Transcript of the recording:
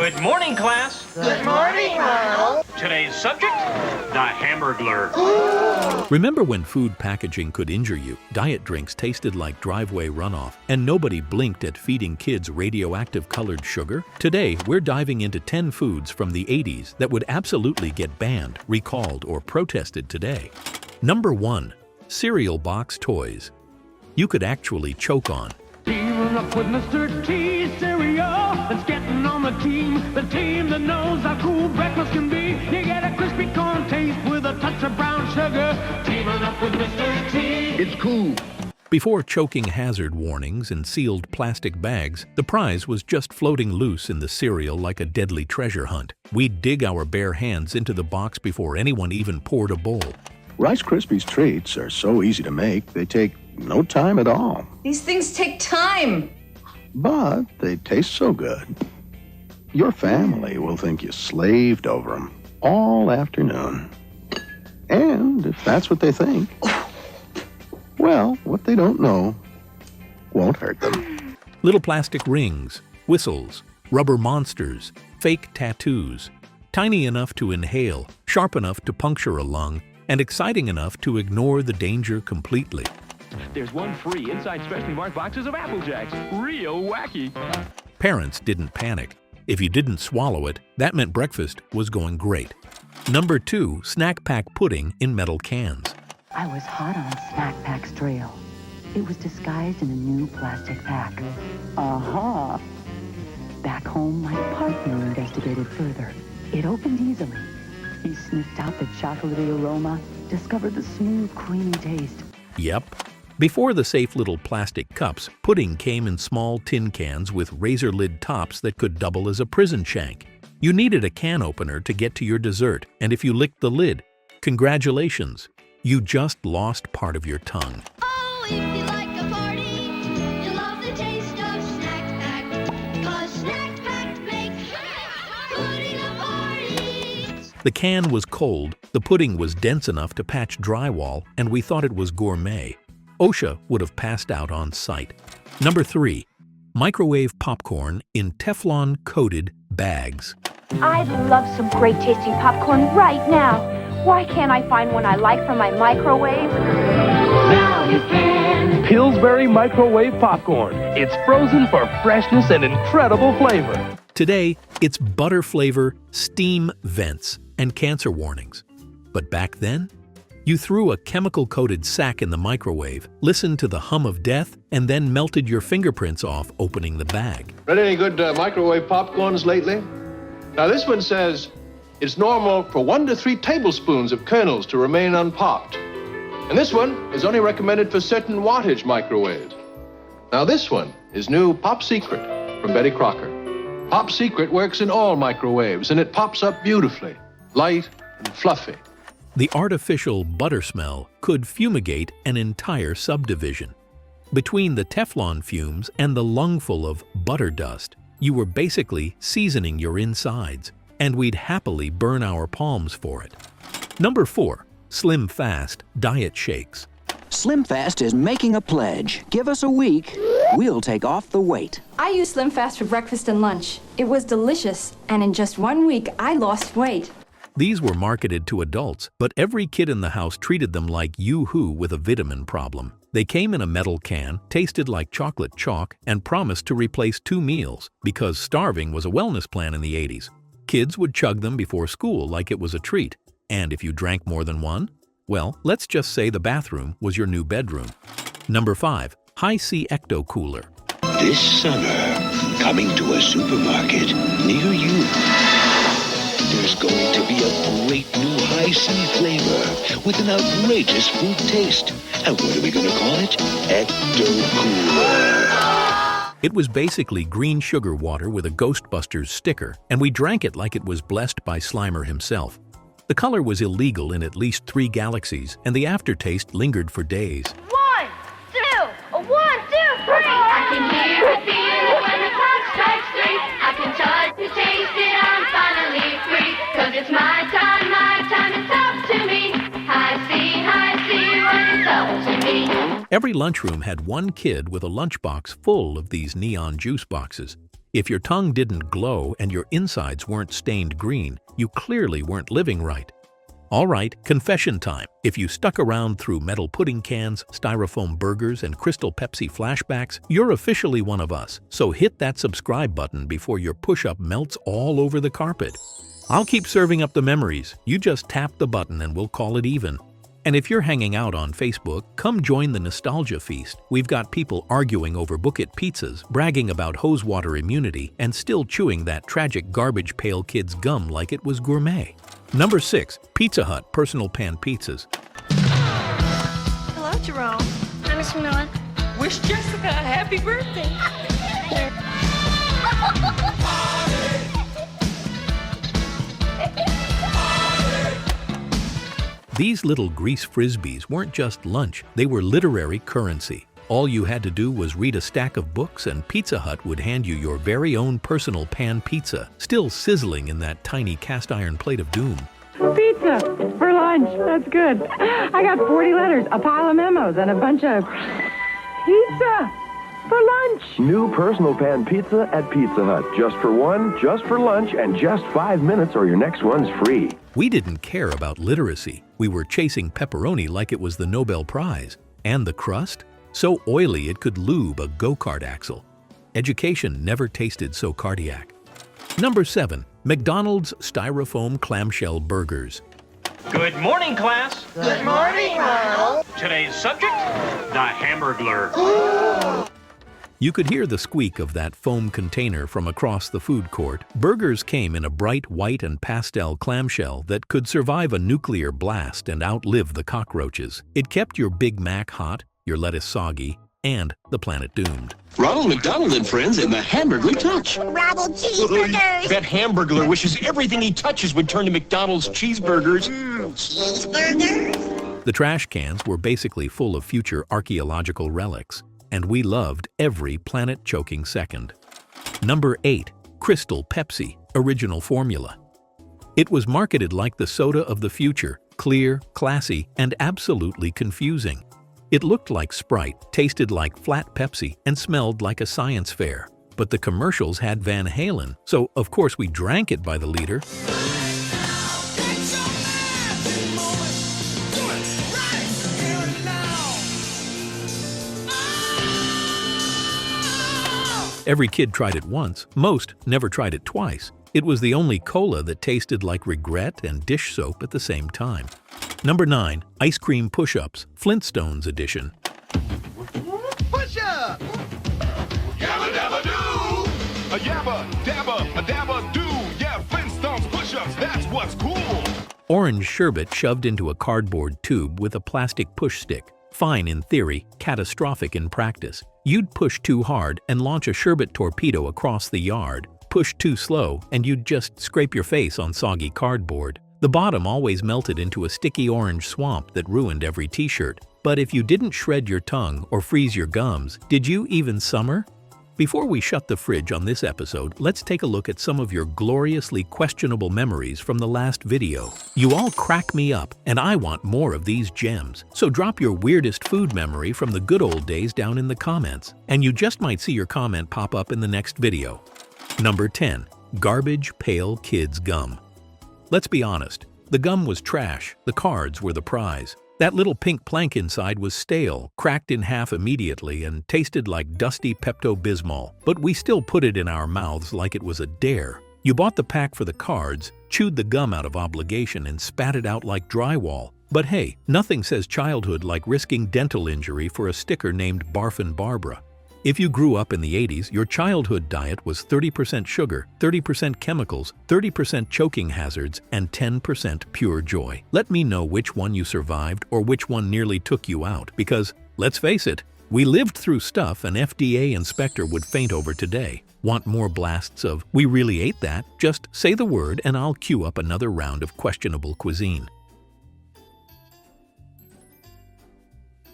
Good morning, class. Good morning, Ronald. Today's subject, the Hamburglar. Remember when food packaging could injure you, diet drinks tasted like driveway runoff, and nobody blinked at feeding kids radioactive colored sugar? Today, we're diving into 10 foods from the 80s that would absolutely get banned, recalled, or protested today. Number 1. Cereal box toys. You could actually choke on. Teaming up with Mr. T cereal, it's getting on the team that knows how cool breakfast can be. You get a crispy corn taste with a touch of brown sugar. Teaming up with Mr. T. It's cool. Before choking hazard warnings and sealed plastic bags, the prize was just floating loose in the cereal like a deadly treasure hunt. We'd dig our bare hands into the box before anyone even poured a bowl. Rice Krispies treats are so easy to make, they take no time at all. These things take time. But they taste so good. Your family will think you slaved over them all afternoon. And if that's what they think, well, what they don't know won't hurt them. Little plastic rings, whistles, rubber monsters, fake tattoos. Tiny enough to inhale, sharp enough to puncture a lung, and exciting enough to ignore the danger completely. There's one free inside specially marked boxes of Apple Jacks. Real wacky. Parents didn't panic. If you didn't swallow it, that meant breakfast was going great. Number 2, snack pack pudding in metal cans. I was hot on Snack Pack's trail. It was disguised in a new plastic pack. Aha! Back home, my partner investigated further. It opened easily. He sniffed out the chocolatey aroma, discovered the smooth, creamy taste. Yep. Before the safe little plastic cups, pudding came in small tin cans with razor lid tops that could double as a prison shank. You needed a can opener to get to your dessert, and if you licked the lid, congratulations, you just lost part of your tongue. Oh, if you like a party, you'll love the taste of Snack Pack, 'cause Snack Pack makes pudding a party. The can was cold, the pudding was dense enough to patch drywall, and we thought it was gourmet. OSHA would have passed out on sight. Number 3. Microwave popcorn in Teflon-coated bags. I'd love some great tasting popcorn right now. Why can't I find one I like for my microwave? Now you can. Pillsbury microwave popcorn. It's frozen for freshness and incredible flavor. Today, it's butter flavor, steam vents, and cancer warnings. But back then, you threw a chemical-coated sack in the microwave, listened to the hum of death, and then melted your fingerprints off opening the bag. Read any good microwave popcorns lately? Now this one says, it's normal for 1 to 3 tablespoons of kernels to remain unpopped. And this one is only recommended for certain wattage microwaves. Now this one is new Pop Secret from Betty Crocker. Pop Secret works in all microwaves, and it pops up beautifully, light and fluffy. The artificial butter smell could fumigate an entire subdivision. Between the Teflon fumes and the lungful of butter dust, you were basically seasoning your insides, and we'd happily burn our palms for it. Number 4. Slim Fast Diet Shakes. Slim Fast is making a pledge. Give us a week, we'll take off the weight. I use Slim Fast for breakfast and lunch. It was delicious, and in just 1 week, I lost weight. These were marketed to adults, but every kid in the house treated them like yoo-hoo with a vitamin problem. They came in a metal can, tasted like chocolate chalk, and promised to replace 2 meals because starving was a wellness plan in the 80s. Kids would chug them before school like it was a treat. And if you drank more than one, well, let's just say the bathroom was your new bedroom. Number 5. Sea Ecto-Cooler. This summer, coming to a supermarket near you. There's going to be a great new high-C flavor with an outrageous fruit taste. And what are we going to call it? Ecto-Cooler. It was basically green sugar water with a Ghostbusters sticker, and we drank it like it was blessed by Slimer himself. The color was illegal in at least 3 galaxies, and the aftertaste lingered for days. 1, 2, 1, 2, 3. I can hear it, feel it when the clock strikes 3. I can touch it, taste it, I'm finally free. 'Cause it's my time, it's up to me. I see when it's up to me. Every lunchroom had one kid with a lunchbox full of these neon juice boxes. If your tongue didn't glow and your insides weren't stained green, you clearly weren't living right. All right, confession time. If you stuck around through metal pudding cans, styrofoam burgers, and crystal Pepsi flashbacks, you're officially one of us. So hit that subscribe button before your push-up melts all over the carpet. I'll keep serving up the memories. You just tap the button and we'll call it even. And if you're hanging out on Facebook, come join the nostalgia feast. We've got people arguing over Book It pizzas, bragging about hose water immunity, and still chewing that tragic garbage Pail Kids gum like it was gourmet. Number 6. Pizza Hut Personal Pan Pizzas. Hello, Jerome. Hi, Miss Miller. Wish Jessica a happy birthday. These little grease frisbees weren't just lunch, they were literary currency. All you had to do was read a stack of books and Pizza Hut would hand you your very own personal pan pizza, still sizzling in that tiny cast iron plate of doom. Pizza for lunch. That's good. I got 40 letters, a pile of memos, and a bunch of pizza for lunch. New personal pan pizza at Pizza Hut. Just for one, just for lunch, and just 5 minutes or your next one's free. We didn't care about literacy. We were chasing pepperoni like it was the Nobel Prize. And the crust? So oily it could lube a go-kart axle. Education never tasted so cardiac. Number 7. McDonald's Styrofoam Clamshell Burgers. Good morning, class. Good morning, Ronald. Today's subject, the Hamburglar. You could hear the squeak of that foam container from across the food court. Burgers came in a bright white and pastel clamshell that could survive a nuclear blast and outlive the cockroaches. It kept your Big Mac hot, your lettuce soggy, and the planet doomed. Ronald McDonald and friends in the Hamburglar Touch. Ronald cheeseburgers. That Hamburglar wishes everything he touches would turn to McDonald's cheeseburgers. Cheeseburgers? The trash cans were basically full of future archaeological relics, and we loved every planet-choking second. Number 8. Crystal Pepsi Original Formula. It was marketed like the soda of the future, clear, classy, and absolutely confusing. It looked like Sprite, tasted like flat Pepsi, and smelled like a science fair. But the commercials had Van Halen, so of course we drank it by the liter. Every kid tried it once, most never tried it twice. It was the only cola that tasted like regret and dish soap at the same time. Number 9. Ice Cream Push-Ups Flintstones Edition. Push-up! Yabba dabba doo! A yabba dabba, a dabba doo! Yeah, Flintstones push-ups, that's what's cool! Orange sherbet shoved into a cardboard tube with a plastic push stick. Fine in theory, catastrophic in practice. You'd push too hard and launch a sherbet torpedo across the yard. Push too slow and you'd just scrape your face on soggy cardboard. The bottom always melted into a sticky orange swamp that ruined every t-shirt. But if you didn't shred your tongue or freeze your gums, did you even summer? Before we shut the fridge on this episode, let's take a look at some of your gloriously questionable memories from the last video. You all crack me up, and I want more of these gems. So drop your weirdest food memory from the good old days down in the comments, and you just might see your comment pop up in the next video. Number 10. Garbage Pail Kids Gum. Let's be honest, the gum was trash, the cards were the prize. That little pink plank inside was stale, cracked in half immediately, and tasted like dusty Pepto-Bismol, but we still put it in our mouths like it was a dare. You bought the pack for the cards, chewed the gum out of obligation, and spat it out like drywall. But hey, nothing says childhood like risking dental injury for a sticker named Barfin' Barbara. If you grew up in the 80s, your childhood diet was 30% sugar, 30% chemicals, 30% choking hazards, and 10% pure joy. Let me know which one you survived or which one nearly took you out, because, let's face it, we lived through stuff an FDA inspector would faint over today. Want more blasts of, "We really ate that"? Just say the word and I'll queue up another round of questionable cuisine.